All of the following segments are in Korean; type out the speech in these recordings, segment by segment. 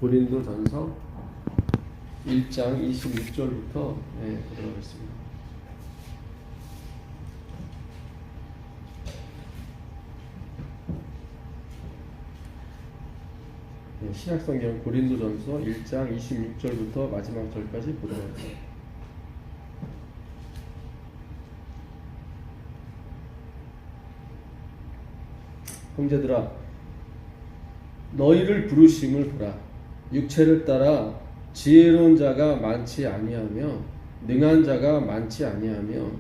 고린도전서 1장 26절부터 보도록 하겠습니다. 신약성경 고린도전서 1장 26절부터 마지막 절까지 보도록 하겠습니다. 형제들아, 너희를 부르심을 보라. 육체를 따라 지혜로운 자가 많지 아니하며 능한 자가 많지 아니하며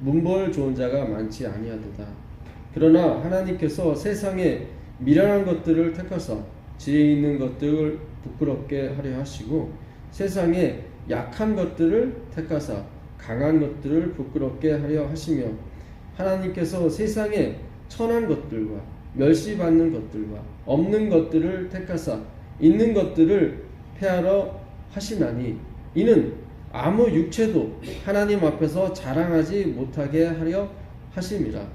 문벌 좋은 자가 많지 아니하도다. 그러나 하나님께서 세상에 미련한 것들을 택하사 지혜 있는 것들을 부끄럽게 하려 하시고 세상에 약한 것들을 택하사 강한 것들을 부끄럽게 하려 하시며 하나님께서 세상에 천한 것들과 멸시받는 것들과 없는 것들을 택하사 있는 것들을 폐하러 하시나니 이는 아무 육체도 하나님 앞에서 자랑하지 못하게 하려 하심이라.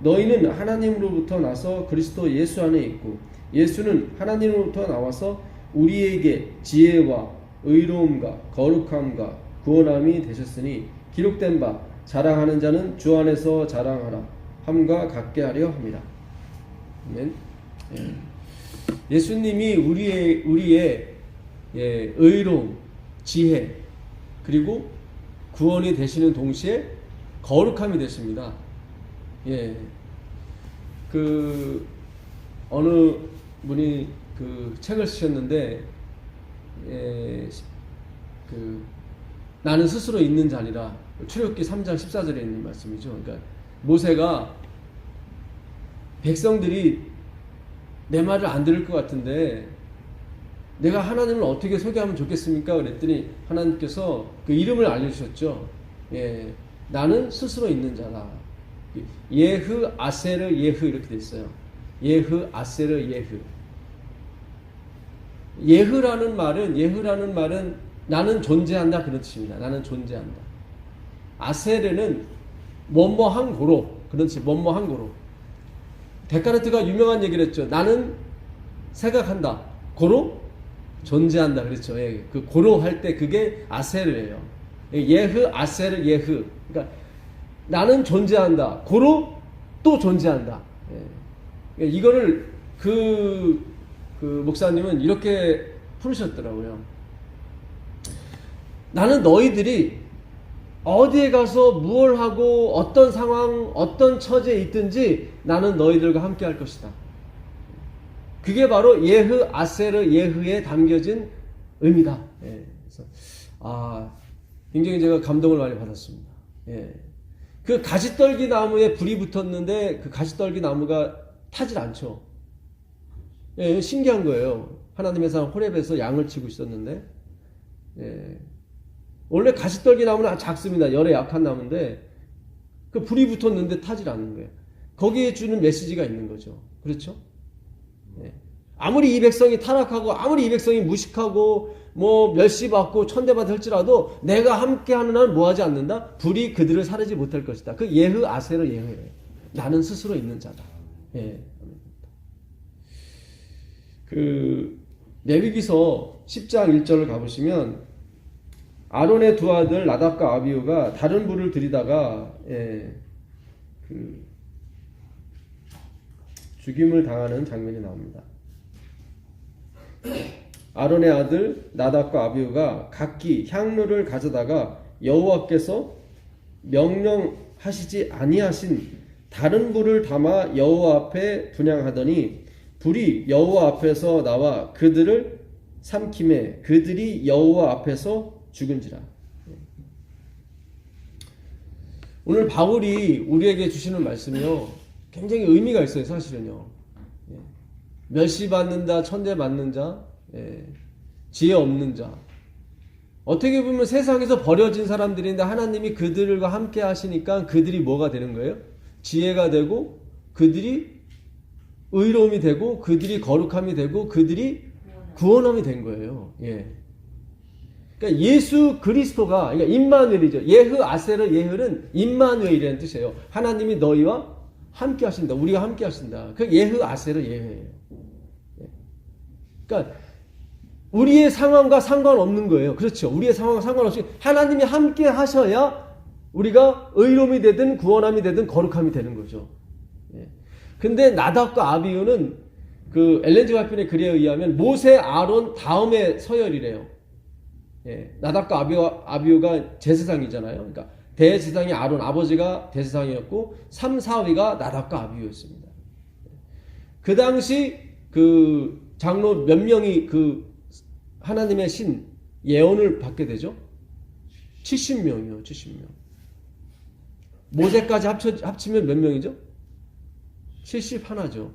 너희는 하나님으로부터 나서 그리스도 예수 안에 있고 예수는 하나님으로부터 나와서 우리에게 지혜와 의로움과 거룩함과 구원함이 되셨으니 기록된 바 자랑하는 자는 주 안에서 자랑하라 함과 같게 하려 합니다. 아멘. 예수님이 우리의 의로움, 지혜 그리고 구원이 되시는 동시에 거룩함이 되십니다. 어느 분이 그 책을 쓰셨는데 나는 스스로 있는 자니라. 출애굽기 3장 14절에 있는 말씀이죠. 그러니까 모세가 백성들이 내 말을 안 들을 것 같은데 내가 하나님을 어떻게 소개하면 좋겠습니까? 그랬더니 하나님께서 그 이름을 알려주셨죠. 나는 스스로 있는 자라. 예흐 아세르 예흐 이렇게 돼 있어요. 예흐 아세르 예흐. 예흐라는 말은 나는 존재한다 그런 뜻입니다. 나는 존재한다. 아세르는 뭐뭐한 고로 그런 뜻. 뭐뭐한 고로. 데카르트가 유명한 얘기를 했죠. 나는 생각한다. 고로 존재한다. 그렇죠. 그 고로 할 때 그게 아세르예요. 예흐 아세르 예흐. 그러니까 나는 존재한다. 고로 또 존재한다. 이거를 그 목사님은 이렇게 풀으셨더라고요. 나는 너희들이 어디에 가서 무엇을 하고 어떤 상황, 어떤 처지에 있든지 나는 너희들과 함께 할 것이다. 그게 바로 예흐 아세르 예흐에 담겨진 의미다. 그래서 굉장히 제가 감동을 많이 받았습니다. 그 가시떨기 나무에 불이 붙었는데 그 가시떨기 나무가 타질 않죠. 신기한 거예요. 하나님의 사람 호렙에서 양을 치고 있었는데 원래 가시떨기 나무는 작습니다. 열에 약한 나무인데 그 불이 붙었는데 타질 않는 거예요. 거기에 주는 메시지가 있는 거죠. 그렇죠? 아무리 이 백성이 타락하고 아무리 이 백성이 무식하고 뭐 멸시받고 천대받아 할지라도 내가 함께하는 한 뭐하지 않는다? 불이 그들을 사르지 못할 것이다. 그 예흐 아세르 예흐예요. 나는 스스로 있는 자다. 레위기서 10장 1절을 가보시면 아론의 두 아들 나답과 아비후가 다른 불을 들이다가 죽임을 당하는 장면이 나옵니다. 아론의 아들 나답과 아비후가 각기 향로를 가져다가 여호와께서 명령하시지 아니하신 다른 불을 담아 여호와 앞에 분향하더니 불이 여호와 앞에서 나와 그들을 삼킴에 그들이 여호와 앞에서 죽은지라. 오늘 바울이 우리에게 주시는 말씀이요 굉장히 의미가 있어요. 사실은요 멸시받는 자, 천대받는 자, 지혜 없는 자, 어떻게 보면 세상에서 버려진 사람들인데 하나님이 그들과 함께 하시니까 그들이 뭐가 되는 거예요? 지혜가 되고 그들이 의로움이 되고 그들이 거룩함이 되고 그들이 구원함이 된 거예요. 그러니까 예수 그리스도가, 그러니까 임마누엘이죠. 예흐 아세르 예흐는 임마누엘이라는 뜻이에요. 하나님이 너희와 함께 하신다. 우리와 함께 하신다. 그 예흐 아세르 예흐예요. 그러니까 우리의 상황과 상관없는 거예요. 그렇죠. 우리의 상황과 상관없이 하나님이 함께 하셔야 우리가 의로움이 되든 구원함이 되든 거룩함이 되는 거죠. 예. 근데 나답과 아비후는 그 엘렌 G. 화이트의 글에 의하면 모세, 아론 다음에 서열이래요. 예. 나답과 아비후가 제사장이잖아요. 그러니까 대제사장이 아론, 아버지가 대제사장이었고 3, 4위가 나답과 아비후였습니다. 그 당시 그 장로 몇 명이 그 하나님의 신 예언을 받게 되죠? 70명이요. 70명. 모세까지 합치면 몇 명이죠? 71죠.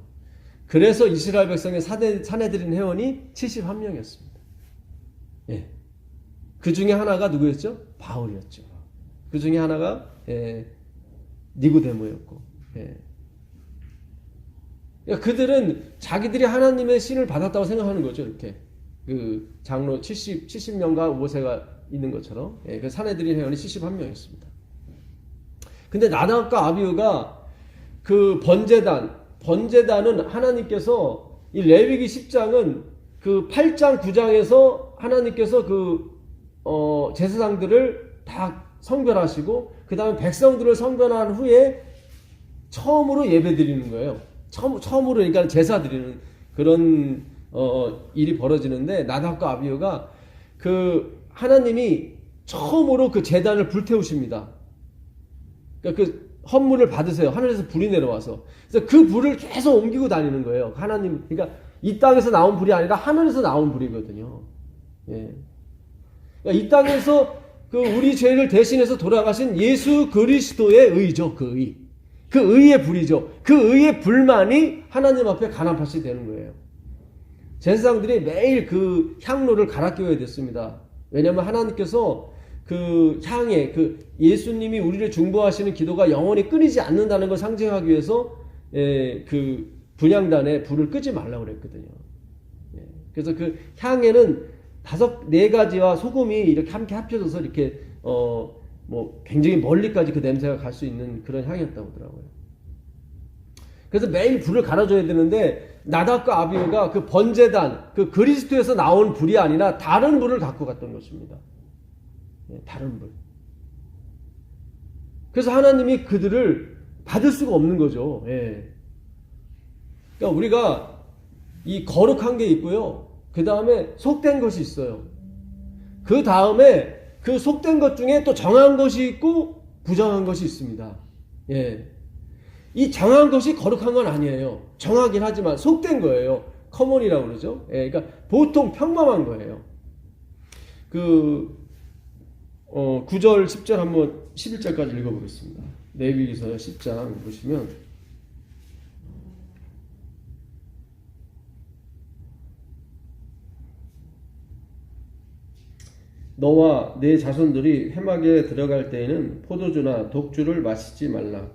그래서 이스라엘 백성의 사내들인 회원이 71명이었습니다. 예. 그 중에 하나가 누구였죠? 바울이었죠. 그 중에 하나가 니고데모였고. 예. 그러니까 그들은 자기들이 하나님의 신을 받았다고 생각하는 거죠. 이렇게 그 장로 70명과 모세가 있는 것처럼. 예. 그 사내들인 회원이 71명이었습니다. 근데 나답과 아비후가 그 번제단은 하나님께서 이 레위기 10장은 그 8장 9장에서 하나님께서 그 제사장들을 다 성별하시고 그 다음에 백성들을 성별한 후에 처음으로 예배 드리는 거예요. 처음으로 그러니까 제사 드리는 그런 일이 벌어지는데 나답과 아비후가 그 하나님이 처음으로 그 제단을 불태우십니다. 그러니까 그 헌물을 받으세요. 하늘에서 불이 내려와서. 그래서 그 불을 계속 옮기고 다니는 거예요. 하나님, 그러니까 이 땅에서 나온 불이 아니라 하늘에서 나온 불이거든요. 예. 그러니까 이 땅에서 그 우리 죄를 대신해서 돌아가신 예수 그리스도의 의죠. 그 의. 그 의의 불이죠. 그 의의 불만이 하나님 앞에 간암팥이 되는 거예요. 제사장들이 매일 그 향로를 갈아 끼워야 됐습니다. 왜냐하면 하나님께서 그 향에 그 예수님이 우리를 중보하시는 기도가 영원히 끊이지 않는다는 걸 상징하기 위해서 그 분향단에 불을 끄지 말라고 그랬거든요. 그래서 그 향에는 4가지와 소금이 이렇게 함께 합쳐져서 이렇게 뭐 굉장히 멀리까지 그 냄새가 갈 수 있는 그런 향이었다고 하더라고요. 그래서 매일 불을 갈아줘야 되는데 나답과 아비후가 그 번제단 그 그리스도에서 나온 불이 아니라 다른 불을 갖고 갔던 것입니다. 다른 불. 그래서 하나님이 그들을 받을 수가 없는 거죠. 예. 그러니까 우리가 이 거룩한 게 있고요. 그 다음에 속된 것이 있어요. 그 다음에 그 속된 것 중에 또 정한 것이 있고 부정한 것이 있습니다. 예. 이 정한 것이 거룩한 건 아니에요. 정하긴 하지만 속된 거예요. 커먼이라고 그러죠. 예. 그러니까 보통 평범한 거예요. 그 9절, 10절 한번 11절까지 읽어보겠습니다. 레위기서 10장 보시면 너와 네 자손들이 회막에 들어갈 때에는 포도주나 독주를 마시지 말라.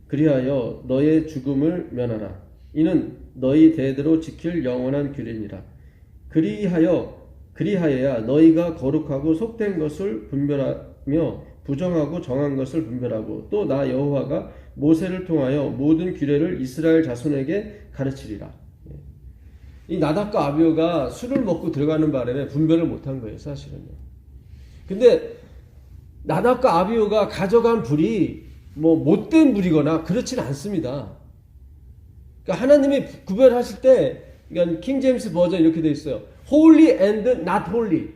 그리하여 너의 죽음을 면하라. 이는 너희 대대로 지킬 영원한 규례니라. 그리하여야 너희가 거룩하고 속된 것을 분별하며 부정하고 정한 것을 분별하고 또 나 여호와가 모세를 통하여 모든 규례를 이스라엘 자손에게 가르치리라. 이 나답과 아비후가 술을 먹고 들어가는 바람에 분별을 못한 거예요, 사실은요. 근데 나답과 아비후가 가져간 불이 뭐 못된 불이거나 그렇지는 않습니다. 그러니까 하나님이 구별하실 때, 그러니까 킹 제임스 버전 이렇게 돼 있어요. Holy and not holy.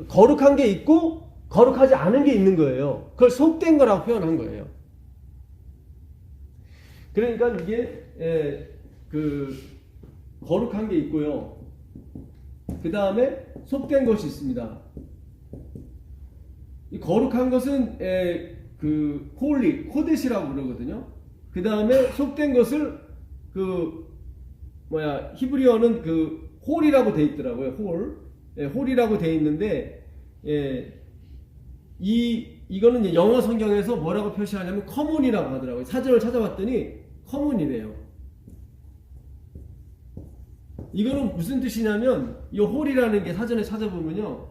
거룩한 게 있고 거룩하지 않은 게 있는 거예요. 그걸 속된 거라고 표현한 거예요. 그러니까 이게 그 거룩한 게 있고요. 그 다음에 속된 것이 있습니다. 이 거룩한 것은 그 홀리, 코데시라고 그러거든요. 그 다음에 속된 것을 히브리어는 그 홀이라고 돼 있더라고요. 홀이라고 돼 있는데 이거는 영어 성경에서 뭐라고 표시하냐면 커먼이라고 하더라고요. 사전을 찾아봤더니 커먼이래요. 이거는 무슨 뜻이냐면 이 홀이라는 게 사전에 찾아보면요,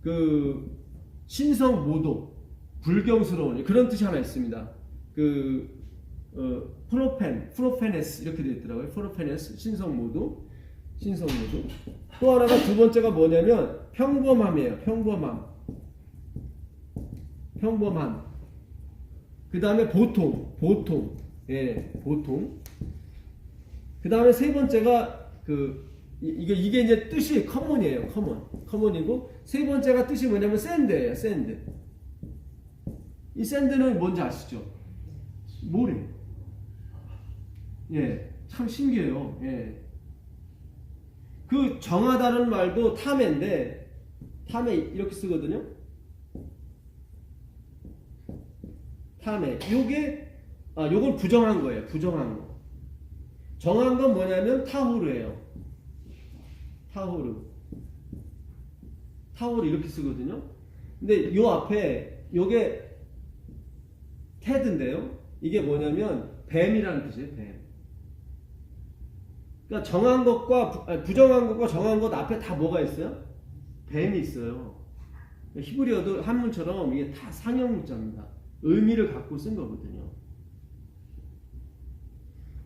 그 신성 모독, 불경스러운 그런 뜻이 하나 있습니다. 프로페네스 이렇게 되어 있더라고요. 프로페네스, 신성 모독, 신성모도. 또 하나가 두 번째가 뭐냐면 평범함이에요. 평범함. 그 다음에 보통. 예, 보통. 그 다음에 세 번째가 이게 이제 뜻이 커먼이에요. 커먼이고, 세 번째가 뜻이 뭐냐면 샌드예요. 샌드. 이 샌드는 뭔지 아시죠? 모래. 예, 참 신기해요. 예. 그 정하다는 말도 탐인데, 탐에 이렇게 쓰거든요. 탐에. 요건 부정한 거예요. 부정한 거. 정한 건 뭐냐면 타후르예요. 타후르 이렇게 쓰거든요. 근데 요 앞에 요게 테드인데요. 이게 뭐냐면 뱀이라는 뜻이에요. 뱀. 그러니까 정한 것과 부정한 것과 정한 것 앞에 다 뭐가 있어요? 뱀이 있어요. 히브리어도 한문처럼 이게 다 상형문자입니다. 의미를 갖고 쓴 거거든요.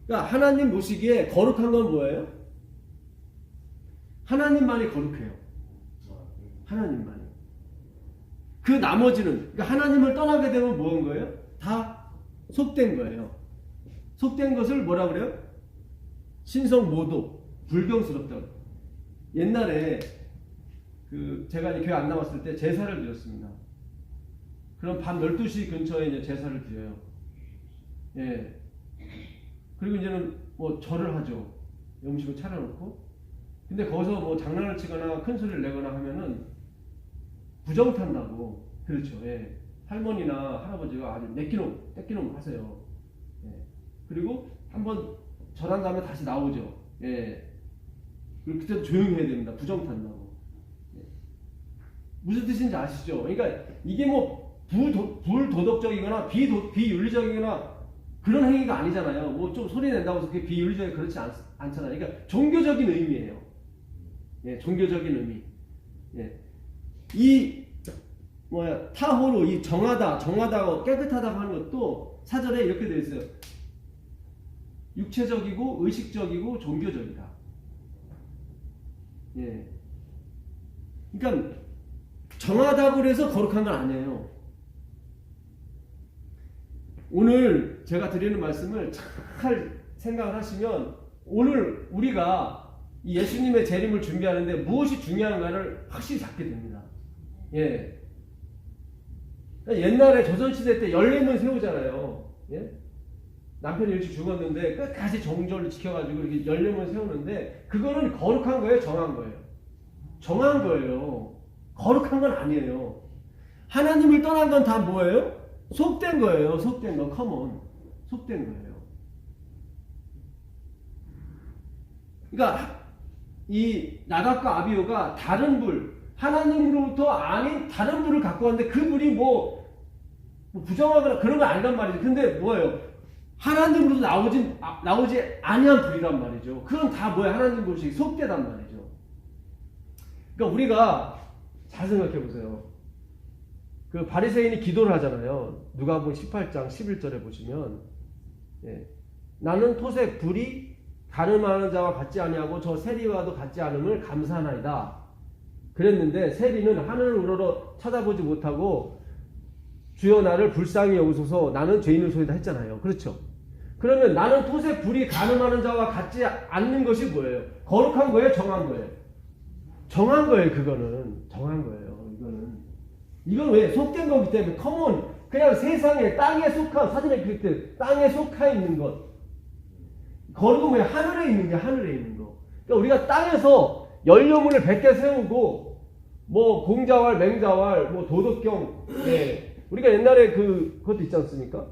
그러니까 하나님 보시기에 거룩한 건 뭐예요? 하나님만이 거룩해요. 하나님만이. 그 나머지는, 그러니까 하나님을 떠나게 되면 뭐한 거예요? 다 속된 거예요. 속된 것을 뭐라 그래요? 신성모독, 불경스럽다고. 옛날에 제가 이제 교회 안 나왔을 때 제사를 드렸습니다. 그럼 밤 12시 근처에 이제 제사를 드려요. 예. 그리고 이제는 뭐 절을 하죠. 음식을 차려놓고. 근데 거기서 뭐 장난을 치거나 큰 소리를 내거나 하면은 부정탄다고. 그렇죠. 예. 할머니나 할아버지가 아주 떼끼놈 하세요. 예. 그리고 한번 절한 다음에 다시 나오죠. 예. 그리고 그때도 조용히 해야 됩니다. 부정탄다고. 예. 무슨 뜻인지 아시죠? 그러니까 이게 뭐 불도덕적이거나 비윤리적이거나 그런 행위가 아니잖아요. 뭐 좀 소리 낸다고 해서 그게 비윤리적이 그렇지 않잖아요. 그러니까 종교적인 의미예요. 예, 종교적인 의미. 예. 타호로 이 정하다, 깨끗하다고 하는 것도 사전에 이렇게 되어 있어요. 육체적이고 의식적이고 종교적이다. 예. 그러니까 정하다고 해서 거룩한 건 아니에요. 오늘 제가 드리는 말씀을 잘 생각을 하시면 오늘 우리가 이 예수님의 재림을 준비하는데 무엇이 중요한가를 확실히 잡게 됩니다. 예. 옛날에 조선시대 때 14문 세우잖아요. 예? 남편이 일찍 죽었는데 끝까지 정절을 지켜가지고 이렇게 14문 세우는데 그거는 거룩한 거예요? 정한 거예요? 정한 거예요. 거룩한 건 아니에요. 하나님을 떠난 건 다 뭐예요? 속된 거예요. 속된 거. 컴온. 속된 거예요. 그러니까 이 나답과 아비후가 다른 불, 하나님으로부터 아닌 다른 불을 갖고 왔는데 그 불이 뭐 부정하거나 그런 건 아니란 말이죠. 근데 뭐예요? 하나님으로부터 나오지 아니한 불이란 말이죠. 그건 다 뭐예요? 하나님 불이 속되단 말이죠. 그러니까 우리가 잘 생각해 보세요. 그 바리새인이 기도를 하잖아요. 누가복음 18장 11절에 보시면 예. 나는 토색 불이 가늠하는 자와 같지 아니하고 저 세리와도 같지 않음을 감사하나이다. 그랬는데 세리는 하늘을 우러러 쳐다보지 못하고 주여 나를 불쌍히 여기소서 나는 죄인을 소이다 했잖아요. 그렇죠? 그러면 나는 토색 불이 가늠하는 자와 같지 않는 것이 뭐예요? 거룩한 거예요? 정한 거예요? 정한 거예요. 그거는 정한 거예요. 이건 왜? 속된 거기 때문에 커먼 그냥 세상에 땅에 속한 사전에 그럴 때 땅에 속해 있는 것 거룩은 왜? 하늘에 있는 게 하늘에 있는 거. 그러니까 우리가 땅에서 연료문을 100개 세우고 뭐 공자왈 맹자왈 뭐 도덕경 예. 우리가 옛날에 그것도 있지 않습니까?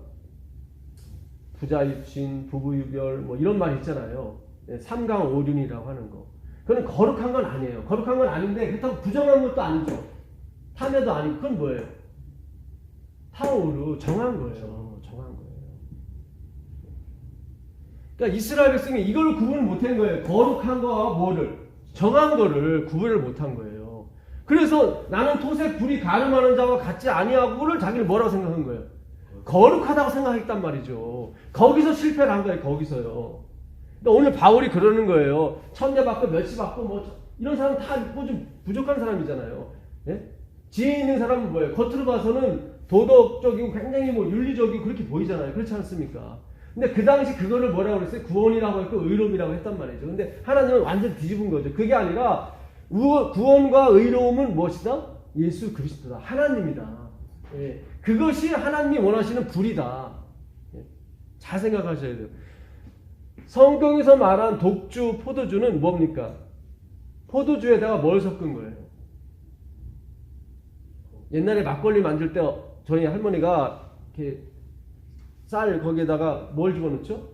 부자입신 부부유별 뭐 이런 말 있잖아요. 예, 삼강오륜이라고 하는 거. 그건 거룩한 건 아니에요. 거룩한 건 아닌데 그렇다고 부정한 것도 아니죠. 탐해도 아니고 그건 뭐예요? 타오르 정한 거예요. 정한 거예요. 그러니까 이스라엘 백성이 이걸 구분을 못한 거예요. 거룩한 거와 뭐를 정한 거를 구분을 못한 거예요. 그래서 나는 토색 불이 가늠하는 자와 같지 아니하고를 자기는 뭐라고 생각한 거예요? 거룩하다고 생각했단 말이죠. 거기서 실패를 한 거예요. 거기서요. 그러니까 오늘 바울이 그러는 거예요. 천대 받고 멸시 받고 뭐 이런 사람 다 뭐 좀 부족한 사람이잖아요. 예? 지혜 있는 사람은 뭐예요? 겉으로 봐서는 도덕적이고 굉장히 뭐 윤리적이고 그렇게 보이잖아요. 그렇지 않습니까? 근데 그 당시 그거를 뭐라고 그랬어요? 구원이라고 했고 의로움이라고 했단 말이죠. 근데 하나님은 완전 뒤집은 거죠. 그게 아니라 구원과 의로움은 무엇이다? 예수 그리스도다. 하나님이다. 예. 그것이 하나님이 원하시는 불이다. 예. 잘 생각하셔야 돼요. 성경에서 말한 독주, 포도주는 뭡니까? 포도주에다가 뭘 섞은 거예요? 옛날에 막걸리 만들 때 저희 할머니가 이렇게 쌀 거기에다가 뭘 집어넣죠?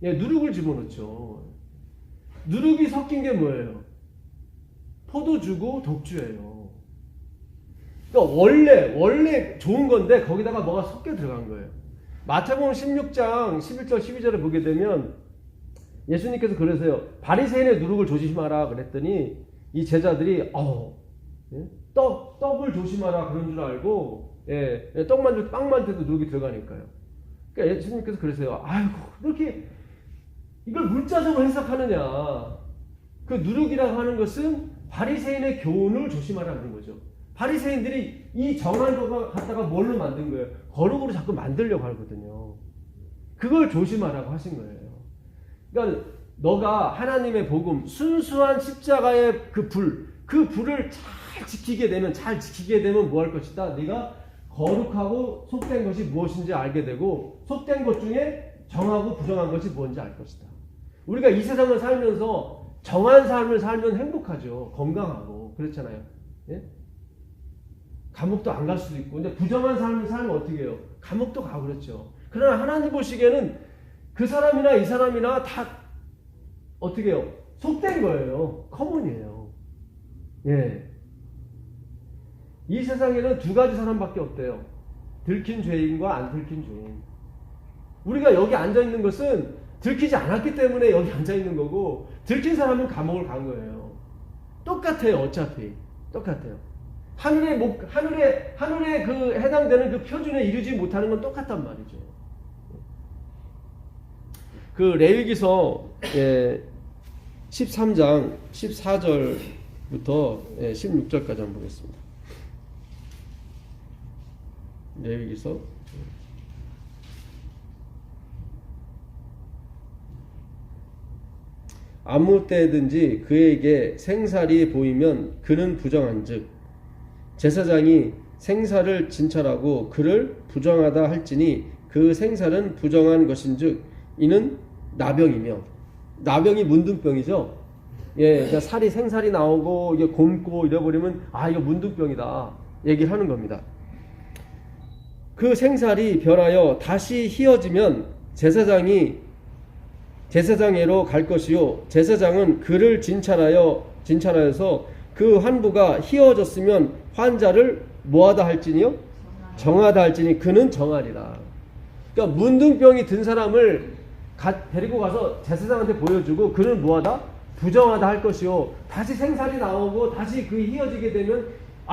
예, 누룩을 집어넣죠. 누룩이 섞인 게 뭐예요? 포도주고 독주예요. 그러니까 원래 좋은 건데 거기다가 뭐가 섞여 들어간 거예요. 마태복음 16장 11절 12절을 보게 되면 예수님께서 그러세요. 바리새인의 누룩을 조심하라 그랬더니 이 제자들이 예? 떡을 조심하라 그런 줄 알고 떡 만들 빵 만들 때도 누룩이 들어가니까요. 그러니까 예수님께서 그러세요. 아이고 그렇게 이걸 물자적으로 해석하느냐. 그 누룩이라고 하는 것은 바리새인의 교훈을 조심하라는 거죠. 바리새인들이 이 정한 거 갖다가 뭘로 만든 거예요? 거룩으로 자꾸 만들려고 하거든요. 그걸 조심하라고 하신 거예요. 그러니까 너가 하나님의 복음, 순수한 십자가의 그 불을 잘 지키게 되면 뭐 할 것이다? 네가 거룩하고 속된 것이 무엇인지 알게 되고 속된 것 중에 정하고 부정한 것이 무엇인지 알 것이다. 우리가 이 세상을 살면서 정한 삶을 살면 행복하죠. 건강하고 그렇잖아요. 예? 감옥도 안 갈 수도 있고 근데 부정한 삶을 살면 어떻게 해요? 감옥도 가고 그렇죠. 그러나 하나님 보시기에는 그 사람이나 이 사람이나 다 어떻게 해요? 속된 거예요. 커먼이에요. 예. 이 세상에는 두 가지 사람밖에 없대요. 들킨 죄인과 안 들킨 죄인. 우리가 여기 앉아있는 것은 들키지 않았기 때문에 여기 앉아있는 거고 들킨 사람은 감옥을 간 거예요. 똑같아요. 어차피. 똑같아요. 하늘에 그 해당되는 그 표준에 이르지 못하는 건 똑같단 말이죠. 그 레위기서 13장 14절부터 16절까지 한번 보겠습니다. 레위기서 아무 때든지 그에게 생살이 보이면 그는 부정한즉 제사장이 생살을 진찰하고 그를 부정하다 할지니 그 생살은 부정한 것인즉 이는 나병이며 나병이 문둥병이죠. 예, 그러니까 생살이 나오고 이게 곪고 이래버리면 이거 문둥병이다 얘기를 하는 겁니다. 그 생살이 변하여 다시 희어지면 제사장에로 갈 것이요 제사장은 그를 진찰하여서 그 환부가 희어졌으면 환자를 뭐하다 할지니요? 정하다 할지니 그는 정하리라. 그러니까 문둥병이 든 사람을 데리고 가서 제사장한테 보여주고 그는 뭐하다? 부정하다 할 것이요 다시 생살이 나오고 다시 그 희어지게 되면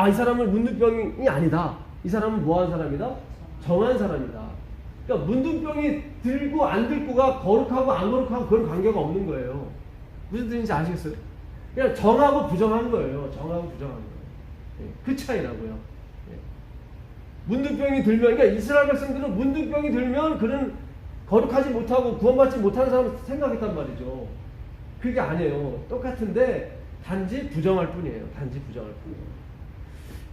이 사람은 문둥병이 아니다. 이 사람은 뭐한 사람이다? 정한 사람이다. 그러니까 문둥병이 들고 안 들고가 거룩하고 안 거룩하고 그런 관계가 없는 거예요. 무슨 뜻인지 아시겠어요? 그냥 정하고 부정한 거예요. 정하고 부정한 거예요. 그 차이라고요. 문둥병이 들면 그러니까 이스라엘 백성들은 문둥병이 들면 그는 거룩하지 못하고 구원받지 못하는 사람 생각했단 말이죠. 그게 아니에요. 똑같은데 단지 부정할 뿐이에요. 단지 부정할 뿐이에요.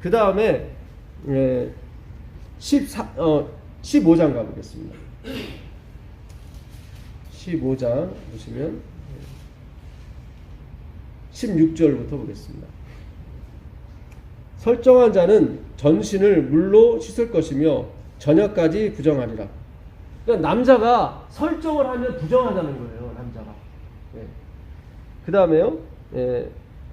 그 다음에 15장 가보겠습니다. 15장 보시면 16절부터 보겠습니다. 설정한 자는 전신을 물로 씻을 것이며 저녁까지 부정하리라. 그러니까 남자가 설정을 하면 부정하다는 거예요. 남자가. 그 다음에요.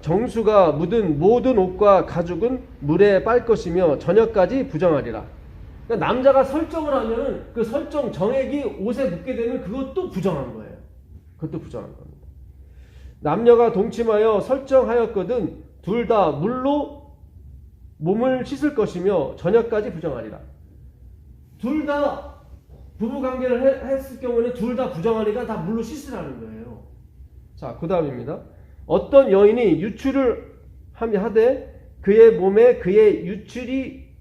정수가 묻은 모든 옷과 가죽은 물에 빨 것이며 저녁까지 부정하리라. 그러니까 남자가 설정을 하면은 그 설정 정액이 옷에 묻게 되면 그것도 부정한 거예요. 그것도 부정한 겁니다. 남녀가 동침하여 설정하였거든 둘 다 물로 몸을 씻을 것이며 저녁까지 부정하리라. 둘 다 부부관계를 했을 경우에는 둘 다 부정하니까 다 물로 씻으라는 거예요. 자, 그 다음입니다. 어떤 여인이 유출을 하되 그의 몸에 그의 유출이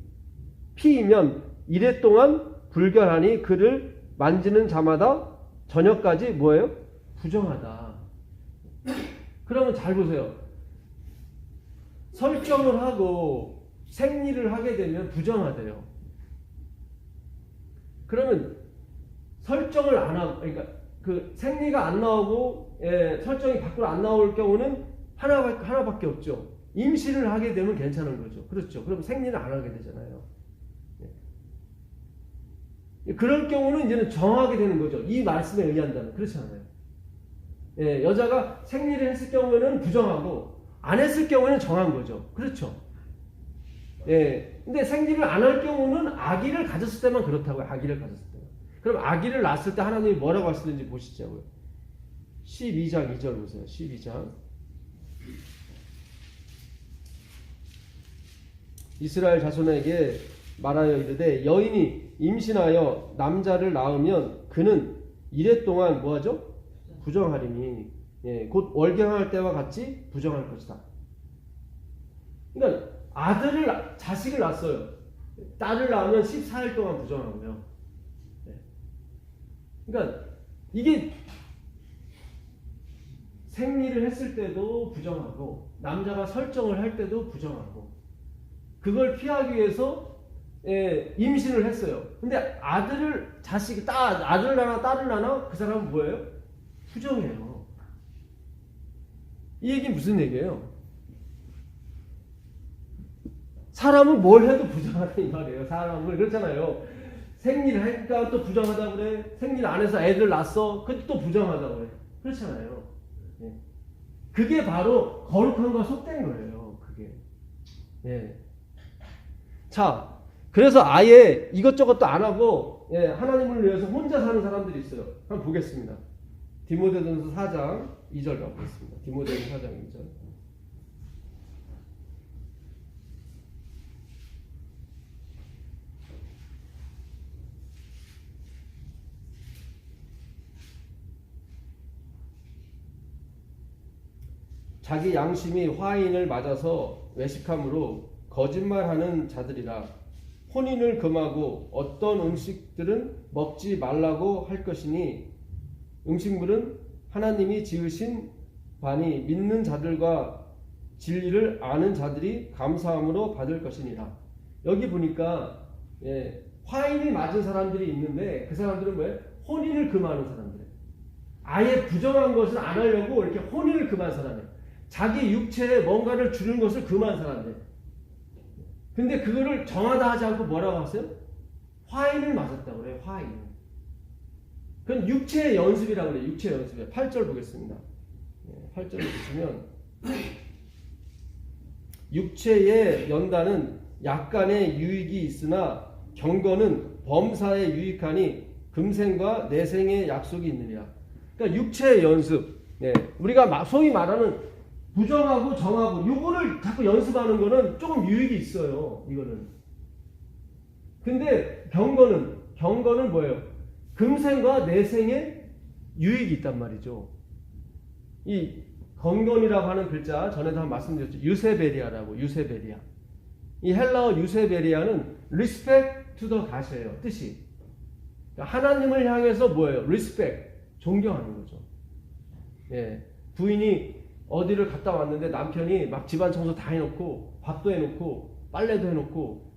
피이면 이래 동안 불결하니 그를 만지는 자마다 저녁까지 뭐예요? 부정하다. 그러면 잘 보세요. 설정을 하고 생리를 하게 되면 부정하대요. 그러면 설정을 안 하고, 그러니까 그 생리가 안 나오고 설정이 밖으로 안 나올 경우는 하나밖에 없죠. 임신을 하게 되면 괜찮은 거죠. 그렇죠. 그럼 생리는 안 하게 되잖아요. 그럴 경우는 이제는 정하게 되는 거죠. 이 말씀에 의한다면. 그렇지 않아요. 여자가 생리를 했을 경우에는 부정하고 안 했을 경우에는 정한 거죠. 그렇죠. 근데 생리를 안 할 경우는 아기를 가졌을 때만 그렇다고요. 아기를 가졌을 때만. 그럼 아기를 낳았을 때 하나님이 뭐라고 하시는지 보시자고요. 12장 2절 보세요. 12장. 이스라엘 자손에게 말하여 이르되 여인이 임신하여 남자를 낳으면 그는 이래 동안 뭐하죠? 부정하리니 곧 월경할 때와 같이 부정할 것이다. 그러니까 자식을 낳았어요. 딸을 낳으면 14일 동안 부정하고요. 그러니까 이게 생리를 했을 때도 부정하고 남자가 설정을 할 때도 부정하고 그걸 피하기 위해서 임신을 했어요. 근데 아들을 낳나 딸을 낳나 그 사람은 뭐예요? 부정해요. 이 얘기는 무슨 얘기예요? 사람은 뭘 해도 부정하다 이 말이에요. 사람을 그렇잖아요. 생리를 하니까 또 부정하다 그래. 생리를 안 해서 애들 낳았어. 그것도 또 부정하다 그래. 그렇잖아요. 그게 바로 거룩함과 속된 거예요. 그게. 자, 그래서 아예 이것저것도 안 하고 하나님을 위해서 혼자 사는 사람들이 있어요. 한번 보겠습니다. 디모데전서 4장 2절 가보겠습니다. 디모데전서 4장 2절. 자기 양심이 화인을 맞아서 외식함으로 거짓말하는 자들이라 혼인을 금하고 어떤 음식들은 먹지 말라고 할 것이니 음식물은 하나님이 지으신 바니 믿는 자들과 진리를 아는 자들이 감사함으로 받을 것이니라. 여기 보니까 화인이 맞은 사람들이 있는데 그 사람들은 뭐예요? 혼인을 금하는 사람들이에요. 아예 부정한 것을 안 하려고 이렇게 혼인을 금한 사람이에요. 자기 육체에 뭔가를 주는 것을 금한 사람들. 근데 그거를 정하다 하지 않고 뭐라고 하세요? 화인을 맞았다고 그래요. 화인. 그건 육체의 연습이라고 그래요. 육체의 연습이에요. 8절 보겠습니다. 8절을 보시면 육체의 연단은 약간의 유익이 있으나 경건은 범사에 유익하니 금생과 내생의 약속이 있느니라. 그러니까 육체의 연습. 우리가 소위 말하는 부정하고 정하고 요거를 자꾸 연습하는 거는 조금 유익이 있어요. 이거는. 근데 경건은 뭐예요? 금생과 내생에 유익이 있단 말이죠. 이 건건이라고 하는 글자 전에도 한번 말씀드렸죠. 유세베리아라고. 유세베리아. 이 헬라어 유세베리아는 respect to the god이에요. 뜻이. 그러니까 하나님을 향해서 뭐예요? respect. 존경하는 거죠. 부인이 어디를 갔다 왔는데 남편이 막 집안 청소 다 해놓고 밥도 해놓고 빨래도 해놓고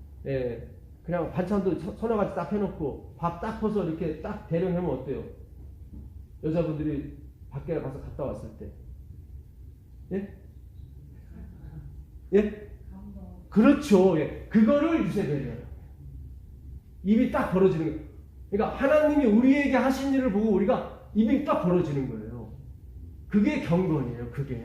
그냥 반찬도 서너같이 딱 해놓고 밥 딱 퍼서 이렇게 딱 대령하면 어때요? 여자분들이 밖에 가서 갔다 왔을 때 그렇죠. 그거를 유세베리아예요. 입이 딱 벌어지는 거예요. 그러니까 하나님이 우리에게 하신 일을 보고 우리가 입이 딱 벌어지는 거예요. 그게 경건이에요. 그게.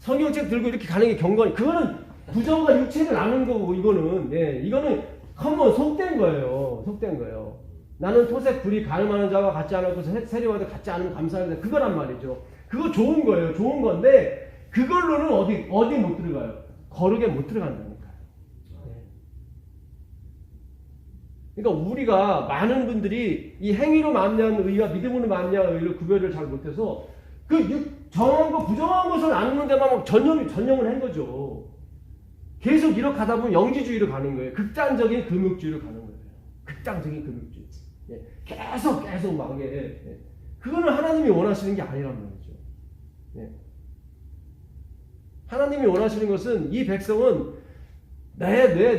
성경책 들고 이렇게 가는 게 경건이. 그거는 부정과 육체를 나눈 거고 이거는 이거는 속된 거예요. 속된 거예요. 나는 토색 불이 가늠하는 자와 같지 않고 세리와도 같지 않으면 감사합니다. 그거란 말이죠. 그거 좋은 거예요. 좋은 건데 그걸로는 어디 못 들어가요. 거룩에 못 들어간다니까요. 그러니까 우리가 많은 분들이 이 행위로 말미암은 의와 믿음으로 말미암은 의를 구별을 잘 못해서 정한 거 부정한 것을 나누는 데만 막 전념을 한 거죠. 계속 이렇게 가다 보면 영지주의로 가는 거예요. 극단적인 금욕주의로 가는 거예요. 극단적인 금욕주의. 예. 계속 막 그거는 하나님이 원하시는 게 아니란 말이죠. 예. 하나님이 원하시는 것은 이 백성은 내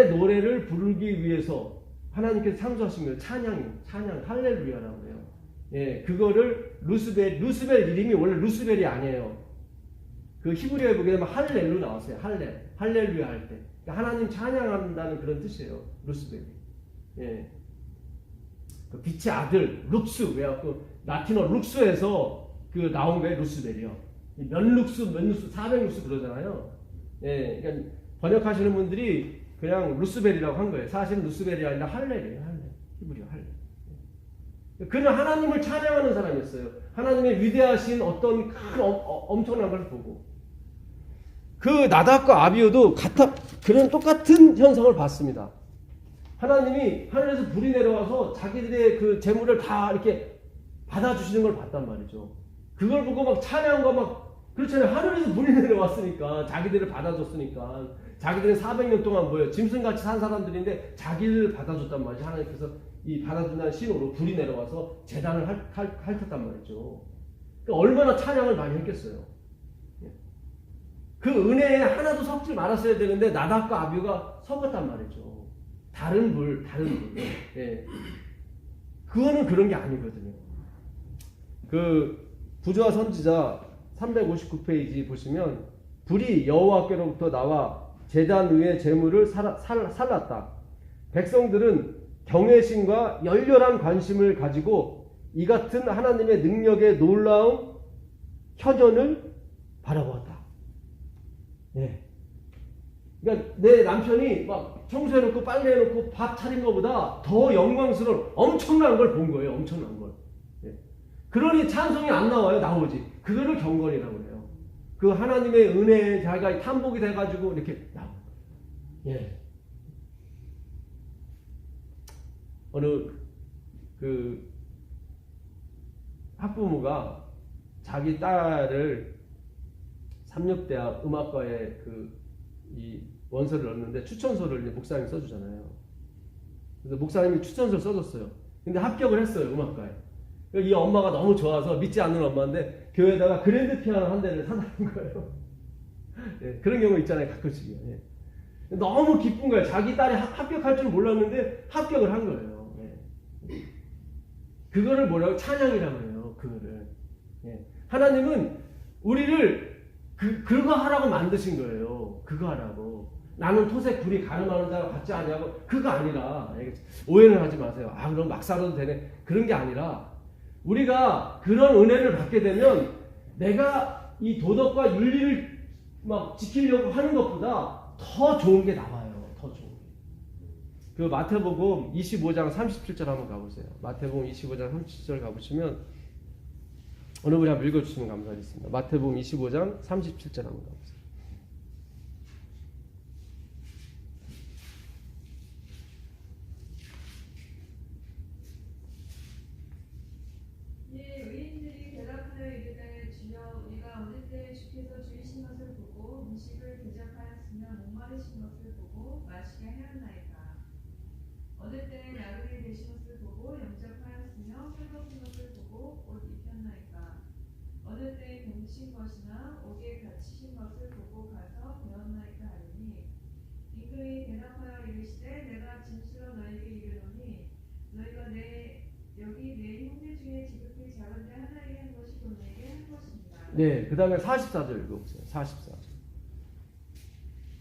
노래를 부르기 위해서 하나님께서 창조하신 거예요. 찬양, 할렐루야라고 해요. 예, 그거를 루스벨 이름이 원래 루스벨이 아니에요. 그 히브리어에 보게 되면 할렐루 나왔어요. 할렐루야 할 때. 그러니까 하나님 찬양한다는 그런 뜻이에요. 루스벨이. 예. 그 빛의 아들, 룩스, 왜냐고 라틴어 룩스에서 그 나온 거예요. 루스벨이요. 면룩스, 400룩스 그러잖아요. 예, 그러니까 번역하시는 분들이 그냥 루스벨이라고 한 거예요. 사실은 루스벨이 아니라 할렐이에요. 히브리어 할렐. 그는 하나님을 찬양하는 사람이었어요. 하나님의 위대하신 어떤 큰 엄청난 걸 보고 그 나답과 아비후도 그런 똑같은 현상을 봤습니다. 하나님이 하늘에서 불이 내려와서 자기들의 그 재물을 다 이렇게 받아주시는 걸 봤단 말이죠. 그걸 보고 막 찬양과 막 그렇잖아요. 하늘에서 불이 내려왔으니까 자기들을 받아줬으니까 자기들은 400년 동안 뭐예요? 짐승같이 산 사람들인데 자기를 받아줬단 말이죠. 하나님께서 이 받아준다는 신호로 불이 내려와서 제단을 핥았단 말이죠. 그러니까 얼마나 찬양을 많이 했겠어요. 그 은혜에 하나도 섞지 말았어야 되는데 나답과 아비후가 섞었단 말이죠. 다른 불. 예. 그거는 그런 게 아니거든요. 그 부조와 선지자 359페이지 보시면 불이 여호와께로부터 나와 제단 위에 제물을 살랐다. 백성들은 경외심과 열렬한 관심을 가지고 이 같은 하나님의 능력의 놀라운 현현을 바라보았다. 예. 그러니까 내 남편이 막 청소해놓고 빨래해놓고 밥 차린 것보다 더 영광스러운 엄청난 걸 본 거예요. 엄청난 걸. 예. 그러니 찬송이 안 나와요. 나오지. 그거를 경건이라고 해요. 그 하나님의 은혜에 자기가 탐복이 돼가지고 이렇게 나오는 거예요. 예. 어느 그 학부모가 자기 딸을 삼육대학 음악과에 이 원서를 넣었는데 추천서를 이제 목사님이 써주잖아요. 그래서 목사님이 추천서를 써줬어요. 근데 합격을 했어요. 음악과에. 이 엄마가 너무 좋아서 믿지 않는 엄마인데 교회에다가 그랜드 피아노 한 대를 사달라는 거예요. 예, 그런 경우 있잖아요. 가끔씩요. 예. 너무 기쁜 거예요. 자기 딸이 합격할 줄 몰랐는데 합격을 한 거예요. 예. 그거를 뭐라고? 찬양이라고 해요. 그거를. 예. 하나님은 우리를 그거 하라고 만드신 거예요. 그거 하라고. 나는 토색 불이 가늠하는 자가 같지 않냐고. 그거 아니라. 오해는 하지 마세요. 그럼 막 살아도 되네. 그런 게 아니라 우리가 그런 은혜를 받게 되면 내가 이 도덕과 윤리를 막 지키려고 하는 것보다 더 좋은 게 나와요. 더 좋은 게. 그 마태복음 25장 37절 한번 가보세요. 마태복음 25장 37절 가보시면 어느 분이 한번 읽어주시면 감사하겠습니다. 마태복음 25장 37절 한번 가보세요. 의인들이 대답하여 이르되 주여 우리가 어느 때에 주께서 주이신 것을 보고 음식을 대접하였으며 목마르신 것을 보고 마시게 하였나이까. 어느 때에 나그네 되신 것을 보고 영접하였으며 헐벗은 것을 보고 옷 입혔나이까. 어느 때에 병신 것이나 옥에 갇히신 것을 보고 가서 배웠나이까 하리니 인그의 대답하여 이르시되 내가 진실로 너희에게 이르노니 너희가 여기 내 형제 중에 지극히 작은데 하나에게 한 것이 너희에게 한 것입니다. 네, 그 다음에 44절 읽어보세요. 44절.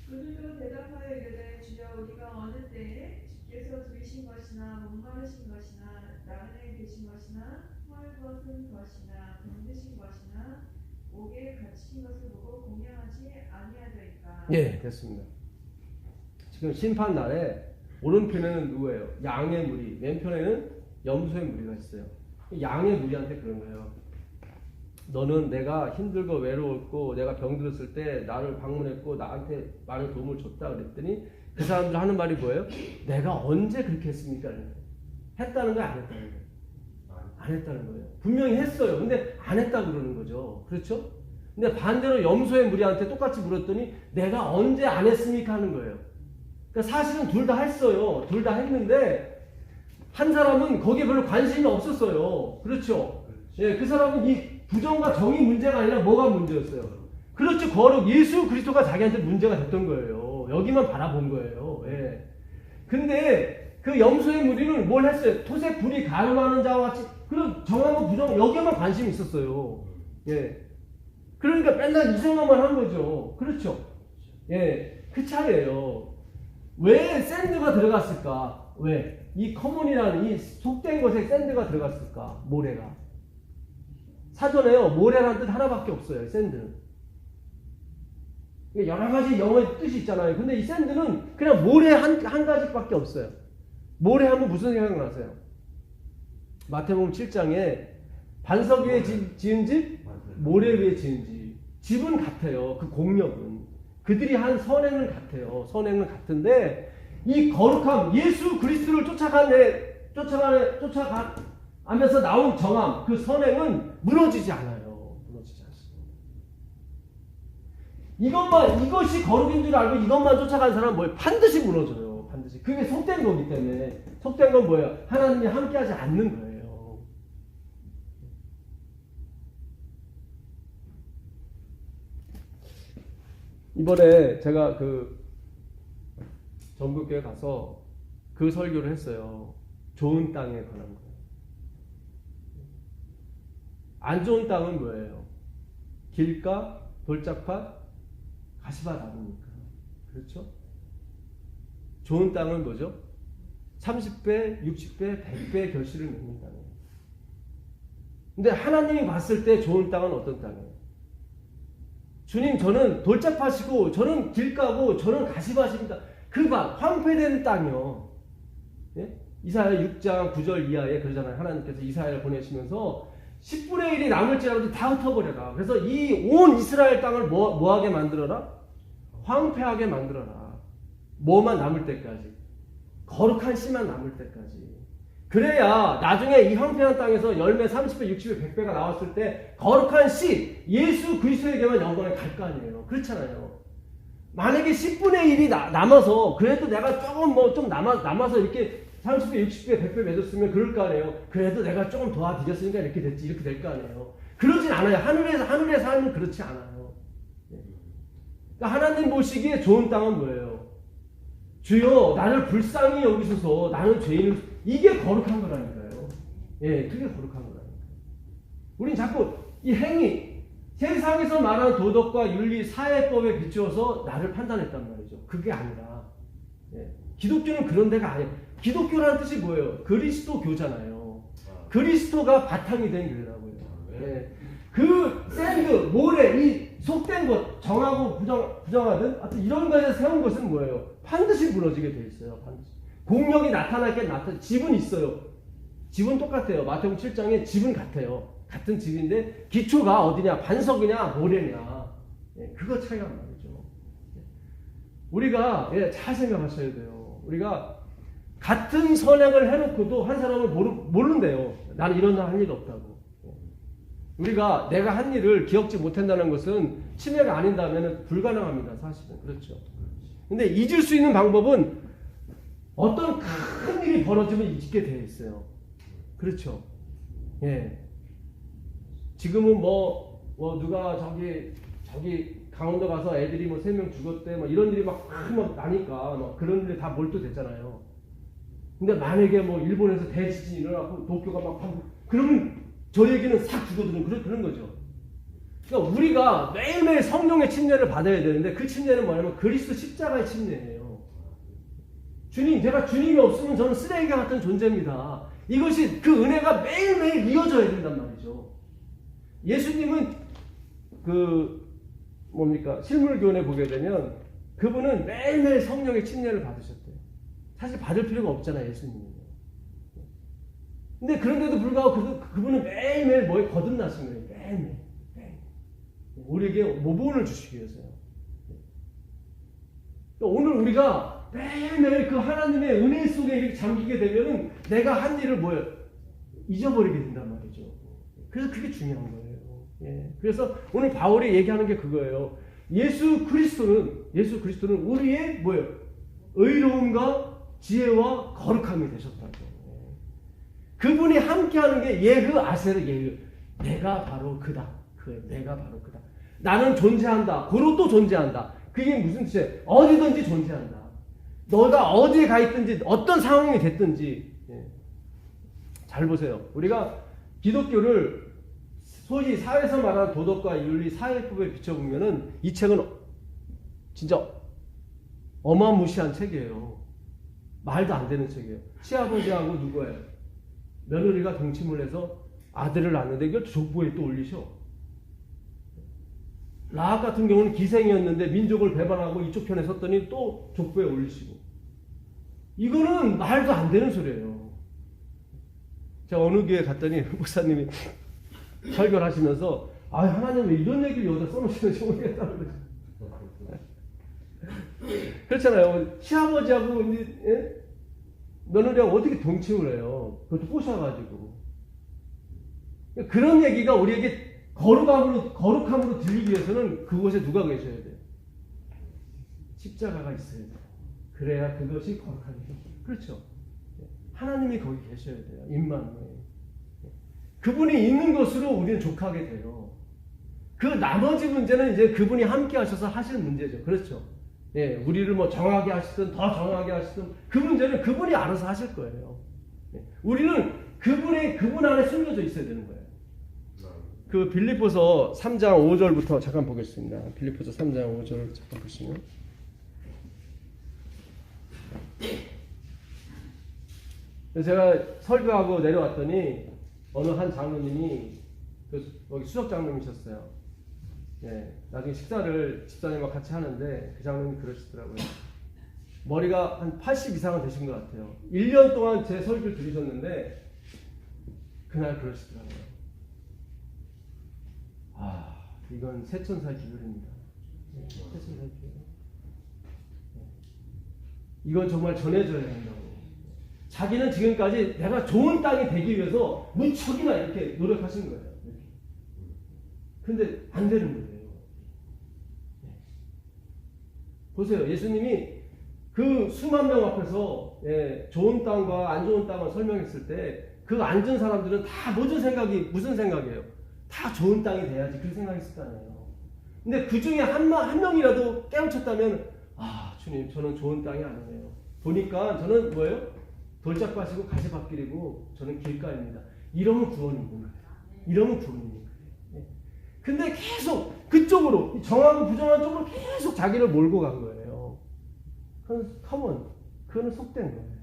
그들도 대답하여 이르되 주여 우리가 어느 때에 주께서 주이신 것이나 목마르신 것이나 나그네 되신 것이나 헐벗은 것이나 병드신 것이나 옥에 갇히신 것을 보고 공양하지 아니하더이까. 네, 됐습니다. 지금 심판 날에 오른편에는 누구예요? 양의 무리, 왼편에는 염소의 무리가 있어요. 양의 무리한테 그런 거예요. 너는 내가 힘들고 외로웠고 내가 병들었을 때 나를 방문했고 나한테 많은 도움을 줬다 그랬더니 그 사람들 하는 말이 뭐예요? 내가 언제 그렇게 했습니까? 했다는 거야, 안 했다는 거야? 안 안 했다는 거예요. 분명히 했어요. 근데 안 했다고 그러는 거죠. 그렇죠? 근데 반대로 염소의 무리한테 똑같이 물었더니 내가 언제 안 했습니까? 하는 거예요. 그러니까 사실은 둘 다 했어요. 둘 다 했는데 한 사람은 거기에 별로 관심이 없었어요. 그렇죠? 예, 그 사람은 이 부정과 정의 문제가 아니라 뭐가 문제였어요? 그렇죠. 거룩 예수 그리스도가 자기한테 문제가 됐던 거예요. 여기만 바라본 거예요. 예. 근데 그 염소의 무리는 뭘 했어요? 토색 불이 가늠하는 자와 같이 그런 정하고 부정 여기에만 관심이 있었어요. 예. 그러니까 맨날 이 생각만 한 거죠. 그렇죠. 예. 그 차이예요. 왜 샌드가 들어갔을까? 왜? 이 커먼이라는 이 속된 것에 샌드가 들어갔을까? 모래가. 사전에요. 모래라는 뜻 하나밖에 없어요. 샌드는. 여러 가지 영어의 뜻이 있잖아요. 근데 이 샌드는 그냥 모래 한 가지밖에 없어요. 모래 하면 무슨 생각나세요? 마태복음 7장에 반석 위에 지은 집, 모래 위에 지은 집. 집은 같아요. 그 공력은. 그들이 한 선행은 같아요. 선행은 같은데 이 거룩함, 예수 그리스도를 쫓아가면서 나온 정함, 그 선행은 무너지지 않아요. 무너지지 않습니다. 이것이 거룩인 줄 알고 이것만 쫓아간 사람은 뭐예요? 반드시 무너져요. 반드시. 그게 속된 거기 때문에. 속된 건 뭐예요? 하나님이 함께하지 않는 거예요. 이번에 제가 그 전국교회 가서 그 설교를 했어요. 좋은 땅에 관한 거예요. 안 좋은 땅은 뭐예요? 길가, 돌짝밭, 가시밭 아닙니까? 그렇죠? 좋은 땅은 뭐죠? 30배, 60배, 100배의 결실을 맺는 땅이에요. 근데 하나님이 봤을 때 좋은 땅은 어떤 땅이에요? 주님, 저는 돌짝밭이고, 저는 길가고, 저는 가시밭입니다. 그 밭, 황폐된 땅이요. 예? 이사야 6장 9절 이하에 그러잖아요. 하나님께서 이사야를 보내시면서 10분의 1이 남을지라도 다 흩어버려라. 그래서 이 온 이스라엘 땅을 뭐하게 만들어라? 황폐하게 만들어라. 뭐만 남을 때까지. 거룩한 씨만 남을 때까지. 그래야 나중에 이 황폐한 땅에서 열매 30배, 60배, 100배가 나왔을 때 거룩한 씨, 예수 그리스도에게만 영광이 갈 거 아니에요. 그렇잖아요. 만약에 10분의 1이 남아서 그래도 내가 조금 좀 남아서 이렇게 30배, 60배, 100배 맺었으면 그럴 거 아니에요. 그래도 내가 조금 도와드렸으니까 이렇게 됐지. 이렇게 될 거 아니에요. 그러진 않아요. 하늘의 삶은 그렇지 않아요. 그러니까 하나님 보시기에 좋은 땅은 뭐예요? 주여 나를 불쌍히 여기소서. 나는 죄인을. 이게 거룩한 거라니까요. 예, 그게 거룩한 거라니까요. 우린 자꾸 이 행위, 세상에서 말하는 도덕과 윤리, 사회법에 비추어서 나를 판단했단 말이죠. 그게 아니라, 예, 기독교는 그런 데가 아니에요. 기독교라는 뜻이 뭐예요? 그리스도교잖아요. 그리스도가 바탕이 된 교회라고요. 예. 그 샌드, 모래, 이 속된 것, 정하고 부정하든 하여튼 이런 거에 세운 것은 뭐예요? 반드시 무너지게 돼 있어요. 반드시. 공력이 나타날 게 집은 있어요. 집은 똑같아요. 마태복음 7장에 집은 같아요. 같은 집인데 기초가 어디냐? 반석이냐? 모래냐? 예, 그거 차이란 말이죠. 우리가 잘 생각하셔야 돼요. 우리가 같은 선행을 해놓고도 한 사람을 모른대요. 나는 이런 할 일 없다고. 우리가 내가 한 일을 기억지 못한다는 것은 침해가 아닌다면 불가능합니다. 사실은. 그렇죠. 근데 잊을 수 있는 방법은 어떤 큰 일이 벌어지면 잊게 되어 있어요. 그렇죠. 예. 지금은 누가 저기 강원도 가서 애들이 3명 죽었대, 이런 일이 막 나니까, 그런 일이 다 몰두됐잖아요. 근데 만약에 일본에서 대지진이 일어나고 도쿄가 그러면 저에게는 싹 죽어드는 그런 거죠. 그러니까 우리가 매일매일 성령의 침례를 받아야 되는데 그 침례는 뭐냐면 그리스도 십자가의 침례예요. 주님, 제가 주님이 없으면 저는 쓰레기와 같은 존재입니다. 이것이 그 은혜가 매일매일 이어져야 된단 말이죠. 예수님은 실물교훈에 보게 되면 그분은 매일매일 성령의 침례를 받으셨대요. 사실 받을 필요가 없잖아요, 예수님은. 근데 그런데도 불구하고 그분은 매일매일 거듭나신 거예요. 매일매일. 우리에게 모본을 주시기 위해서요. 오늘 우리가 매일매일 그 하나님의 은혜 속에 이렇게 잠기게 되면은 내가 한 일을 잊어버리게 된단 말이죠. 그래서 그게 중요한 거예요. 예. 그래서 오늘 바울이 얘기하는 게 그거예요. 예수 그리스도는 우리의 뭐예요? 의로움과 지혜와 거룩함이 되셨다고. 예. 그분이 함께하는 게 예흐 아세르 예흐. 내가 바로 그다. 내가 바로 그다. 나는 존재한다. 고로 또 존재한다. 그게 무슨 뜻이에요? 어디든지 존재한다. 너가 어디에 가 있든지 어떤 상황이 됐든지. 예. 잘 보세요. 우리가 기독교를 소위 사회에서 말하는 도덕과 윤리, 사회법에 비춰보면은 이 책은 진짜 어마무시한 책이에요. 말도 안 되는 책이에요. 시아버지하고 누구예요? 며느리가 동침을 해서 아들을 낳는데 이걸 족보에 또 올리셔. 라합 같은 경우는 기생이었는데 민족을 배반하고 이쪽 편에 섰더니 또 족보에 올리시고. 이거는 말도 안 되는 소리예요. 제가 어느 교회 갔더니 목사님이 설교를 하시면서 하나님 왜 이런 얘기를 여기다 써놓으시는지 모르겠다는 거죠. 그렇잖아요. 시아버지하고 이제, 며느리하고 어떻게 동침을 해요? 그것도 꼬셔가지고. 그런 얘기가 우리에게 거룩함으로 들리기 위해서는 그곳에 누가 계셔야 돼요? 십자가가 있어야 돼요. 그래야 그것이 거룩합니다. 그렇죠. 하나님이 거기 계셔야 돼요. 임마누엘. 그분이 있는 것으로 우리는 족하게 돼요. 그 나머지 문제는 이제 그분이 함께 하셔서 하시는 문제죠. 그렇죠. 예, 우리를 뭐 정하게 하시든 더 정하게 하시든 그 문제는 그분이 알아서 하실 거예요. 예, 우리는 그분 안에 숨겨져 있어야 되는 거예요. 그 빌립보서 3장 5절부터 잠깐 보겠습니다. 빌립보서 3장 5절 잠깐 보시면. 제가 설교하고 내려왔더니 어느 한 장로님이 여기 수석 장로님이셨어요. 예, 나중에 식사를 집사님과 같이 하는데 그 장로님이 그러시더라고요. 머리가 한 80 이상은 되신 것 같아요. 1년 동안 제 설교를 들으셨는데 그날 그러시더라고요. 이건 새천사의 기별입니다. 새천사의 기별. 이건 정말 전해져야 한다고. 자기는 지금까지 내가 좋은 땅이 되기 위해서 무척이나 이렇게 노력하신 거예요. 이렇게. 근데 안 되는 거예요. 보세요. 예수님이 그 수만 명 앞에서 좋은 땅과 안 좋은 땅을 설명했을 때 그 앉은 사람들은 다 무슨 생각이에요? 다 좋은 땅이 돼야지 그 생각이 있을 거 아니에요. 근데 그 중에 한 명이라도 깨우쳤다면 주님 저는 좋은 땅이 아니에요. 보니까 저는 뭐예요? 돌짝밭이고 가시밭길이고 저는 길가입니다. 이러면 구원입니다. 이러면 구원입니다. 근데 계속 그쪽으로 정하고 부정한 쪽으로 계속 자기를 몰고 간 거예요. 그거는 속된 거예요.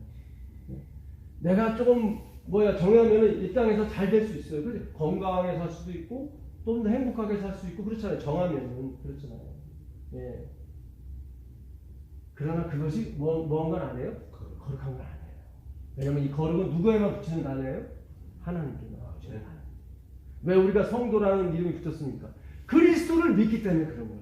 내가 조금 정하면은 이 땅에서 잘 될 수 있어요. 그렇지? 건강하게 살 수도 있고 좀 더 행복하게 살 수 있고 그렇잖아요. 정하면은 그렇잖아요. 예. 그러나 그것이 뭐한 건 아니에요? 거룩한 건 아니에요. 왜냐면 이 거룩은 누구에만 붙이는 단어예요? 하나님께만 붙이는 단어. 왜 우리가 성도라는 이름이 붙었습니까? 그리스도를 믿기 때문에 그런 거예요.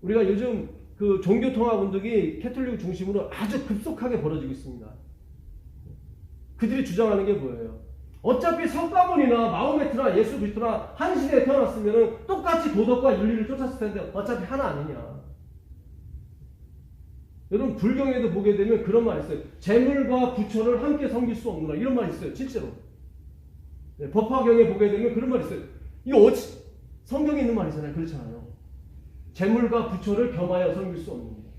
우리가 요즘 그 종교통합 운동이 캐톨릭 중심으로 아주 급속하게 벌어지고 있습니다. 그들이 주장하는 게 뭐예요? 어차피 석가모니나 마호메트나 예수 그리스도나 한 시대에 태어났으면 똑같이 도덕과 윤리를 쫓았을 텐데 어차피 하나 아니냐. 여러분 불경에도 보게 되면 그런 말이 있어요. 재물과 부처를 함께 섬길 수 없느라 이런 말이 있어요. 실제로. 법화경에 보게 되면 그런 말이 있어요. 이거 성경에 있는 말이잖아요. 그렇잖아요. 재물과 부처를 겸하여 섬길 수 없는 게.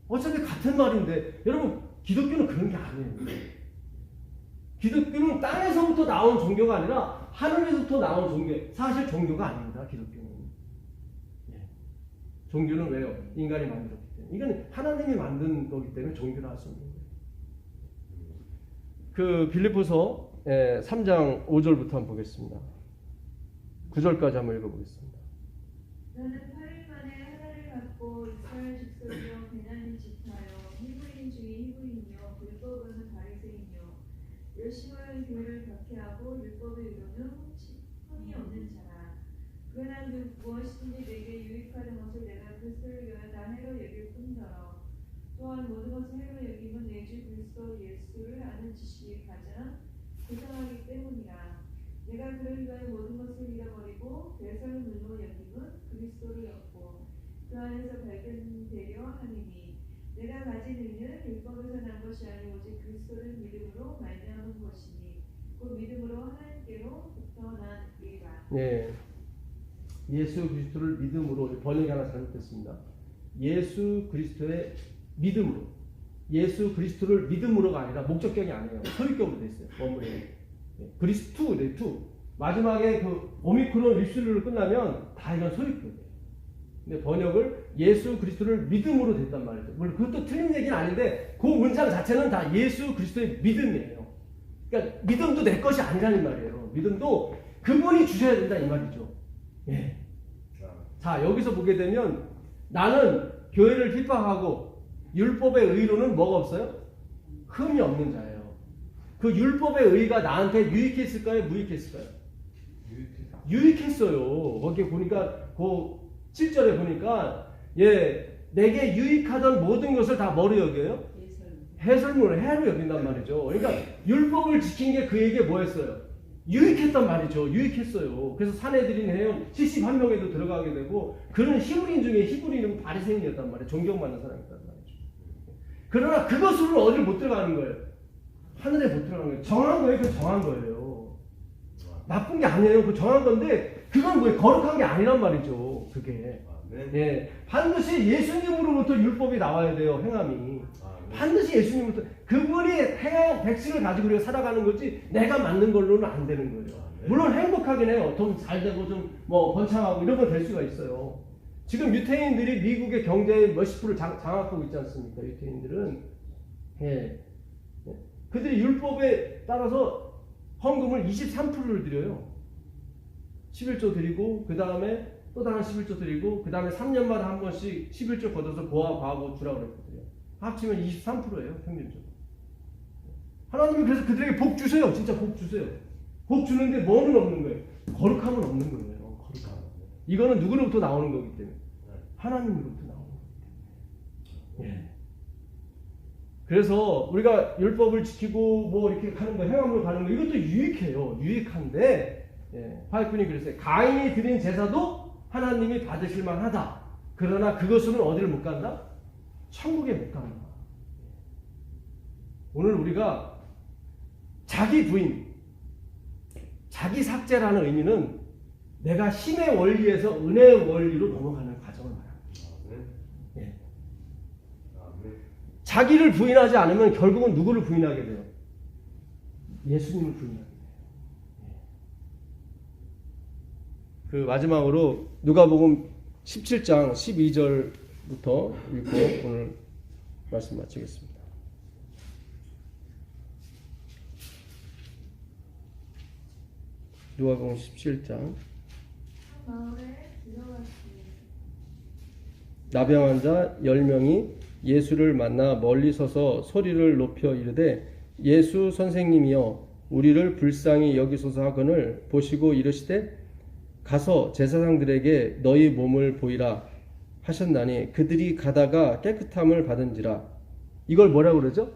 어차피 같은 말인데 여러분 기독교는 그런 게 아니에요. 기독교는 땅에서부터 나온 종교가 아니라 하늘에서부터 나온 종교. 사실 종교가 아닙니다. 기독교는. 종교는 왜요? 인간이 만들었기 때문에. 이건 하나님이 만든 거기 때문에 종교를 할 수 없는 거예요. 그 빌립보서 3장 5절부터 한번 보겠습니다. 9절까지 한번 읽어보겠습니다. 너는 8일 만에 하나를 갖고 이스라엘 직속이요 베냐민 지파요 히브리인 중에 히브리인이요 율법은 바리새인이요 열심을 교회를 박해하고 율법을 이루는 흠이 없는 자라. 그러나 무엇이든지 내게 유익하는 것을 내가 그리스도를 위하여 다 해로 여길 뿐더러 또한 모든 것을 행하여 여김은 내 주 그리스도 예수를 아는 지식이 가장 고상하기 때문이라. 내가 그를 위하여 모든 것을 잃어버리고 배설물로 여김은 그리스도를 얻고 그 안에서 발견되려 하느니 내가 가진 의는 율법에서 난 것이 아니오 오직 그리스도를 믿음으로 말미암은 것이니 그 믿음으로 하나님께로부터 난 의라. 예. 예수 그리스도를 믿음으로, 번역이 하나 잘못됐습니다. 예수 그리스도의 믿음으로. 예수 그리스도를 믿음으로가 아니라 목적격이 아니에요. 소유격으로 돼 있어요. 원문에. 그리스투, 네, 투. 마지막에 그 오미크론 립술로 끝나면 다 이건 소유격이에요. 근데 번역을 예수 그리스도를 믿음으로 됐단 말이죠. 물론 그것도 틀린 얘기는 아닌데 그 문장 자체는 다 예수 그리스도의 믿음이에요. 그러니까 믿음도 내 것이 아니라는 말이에요. 믿음도 그분이 주셔야 된다 이 말이죠. 예. 자, 여기서 보게 되면 나는 교회를 핍박하고 율법의 의로는 뭐가 없어요? 흠이 없는 자예요. 그 율법의 의가 나한테 유익했을까요? 무익했을까요? 유익했어요. 거기 보니까 그 7절에 보니까 내게 유익하던 모든 것을 다 뭐로 여겨요? 해설물을 해로 여긴단 말이죠. 그러니까 율법을 지킨 게 그에게 뭐였어요? 유익했단 말이죠. 유익했어요. 그래서 사내들인 회원 71명에도 들어가게 되고 그런 히브리인 중에 히브리인은 바리새인이었단 말이에요. 존경받는 사람이었단 말이죠. 그러나 그것으로는 어디를 못 들어가는 거예요? 하늘에 못 들어가는 거예요. 정한 거예요. 그 정한 거예요. 나쁜 게 아니에요. 그 정한 건데 그건 뭐예요? 거룩한 게 아니란 말이죠. 그게. 예, 반드시 예수님으로부터 율법이 나와야 돼요. 행함이. 반드시 예수님부터 그분이 행한 백신을 가지고 우리가 살아가는 거지 내가 만든 걸로는 안 되는 거예요. 물론 행복하긴 해요. 좀 잘 되고 좀 뭐 번창하고 이런 건 될 수가 있어요. 지금 유태인들이 미국의 경제의 몇십 프로를 장악하고 있지 않습니까? 유태인들은 그들이 율법에 따라서 헌금을 23%를 드려요. 11조 드리고 그 다음에 또 다른 11조 드리고 그 다음에 3년마다 한 번씩 11조 걷어서 고아 과하고 주라고 그랬거든요. 합치면 23%예요, 평균적으로. 하나님이 그래서 그들에게 복 주세요. 진짜 복 주세요. 복 주는데 뭐는 없는 거예요? 거룩함은 없는 거예요. 거룩함. 이거는 누구로부터 나오는 거기 때문에. 하나님으로부터 나오는 거기 때문에. 예. 그래서 우리가 율법을 지키고 뭐 이렇게 하는 거, 행함으로 가는 거, 이것도 유익해요. 유익한데, 파이꾼이 그랬어요. 가인이 드린 제사도 하나님이 받으실 만하다. 그러나 그것은 어디를 못 간다? 천국에 못 가는 거야. 오늘 우리가 자기 부인, 자기 삭제라는 의미는 내가 힘의 원리에서 은혜의 원리로 넘어가는 과정을 말합니다. 예. 자기를 부인하지 않으면 결국은 누구를 부인하게 돼요? 예수님을 부인하게 돼요. 그 마지막으로 누가복음 17장 12절부터 읽고 오늘 말씀 마치겠습니다. 누가복음 17장. 마을에 들어갔으니 나병 환자 10명이 예수를 만나 멀리 서서 소리를 높여 이르되 예수 선생님이여 우리를 불쌍히 여기소서 하거늘 보시고 이르시되 가서 제사장들에게 너희 몸을 보이라 하셨나니 그들이 가다가 깨끗함을 받은지라. 이걸 뭐라고 그러죠?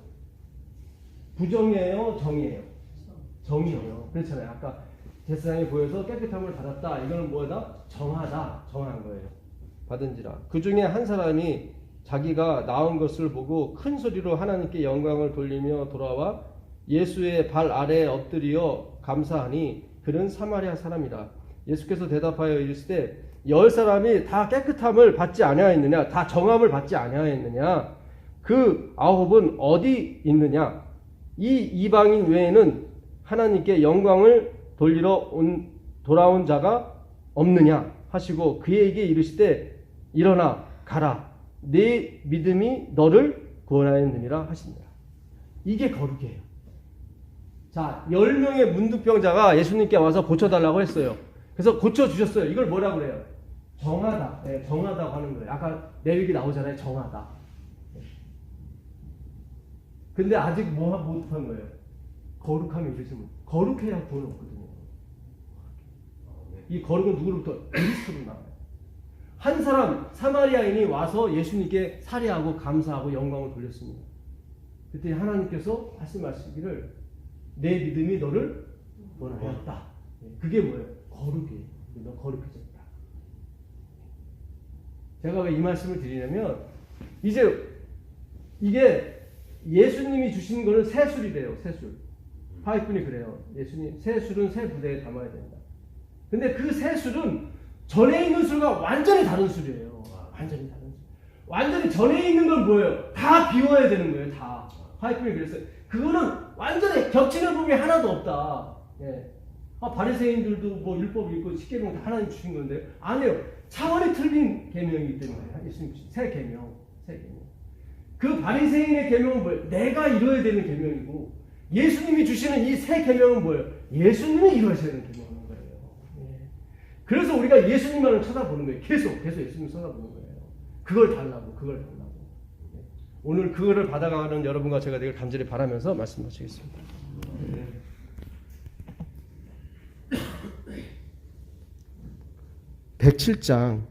부정이에요? 정이에요? 정이에요. 그렇잖아요. 아까 제사장이 보여서 깨끗함을 받았다. 이거는 뭐다? 정하다. 정한 거예요. 받은지라. 그 중에 한 사람이 자기가 나은 것을 보고 큰 소리로 하나님께 영광을 돌리며 돌아와 예수의 발 아래에 엎드려 감사하니 그는 사마리아 사람이라. 예수께서 대답하여 이르시되 10사람이 다 깨끗함을 받지 아니하였느냐? 다 정함을 받지 아니하였느냐? 그 9은 어디 있느냐? 이 이방인 외에는 하나님께 영광을 돌리러 돌아온 자가 없느냐? 하시고 그에게 이르시되 일어나 가라. 네 믿음이 너를 구원하였느니라 하시니라. 이게 거룩이에요. 자, 10명의 문둥병자가 예수님께 와서 고쳐달라고 했어요. 그래서 고쳐주셨어요. 이걸 뭐라고 그래요? 정하다. 네, 정하다고 하는 거예요. 아까 내용이 나오잖아요. 정하다. 근데 아직 못한 거예요? 거룩함이 이르시면. 거룩해야 구원 없거든요. 이 거룩은 누구로부터? 그리스도로 나와요. 한 사람 사마리아인이 와서 예수님께 살해하고 감사하고 영광을 돌렸습니다. 그때 하나님께서 말씀하시기를 내 믿음이 너를 구원하였다. 그게 뭐예요? 거룩이에요. 너 거룩해졌다. 제가 왜 이 말씀을 드리냐면 이제 이게 예수님이 주신 거는 새술이래요. 새술. 파이프니 그래요. 예수님 새술은 새 부대에 담아야 된다. 근데 그 새술은 전에 있는 술과 완전히 다른 술이에요. 완전히 다른 술. 완전히 전에 있는 건 뭐예요? 다 비워야 되는 거예요. 다. 파이프니 그랬어요. 그거는 완전히 겹치는 부분이 하나도 없다. 예. 바리새인들도 뭐 율법 읽고 십계명 다 하나님 주신 건데 아니에요. 차원이 틀린 계명이기 때문에 예수님 주신 새 계명, 새 계명. 그 바리새인의 계명은 뭐예요? 내가 이뤄야 되는 계명이고 예수님이 주시는 이 새 계명은 뭐예요? 예수님이 이루어야 되는 계명인 거예요. 예. 그래서 우리가 예수님만을 쳐다보는 거예요. 계속 예수님 쳐다보는 거예요. 그걸 달라고. 예. 오늘 그거를 받아가는 여러분과 제가 되길 간절히 바라면서 말씀 마치겠습니다. 107장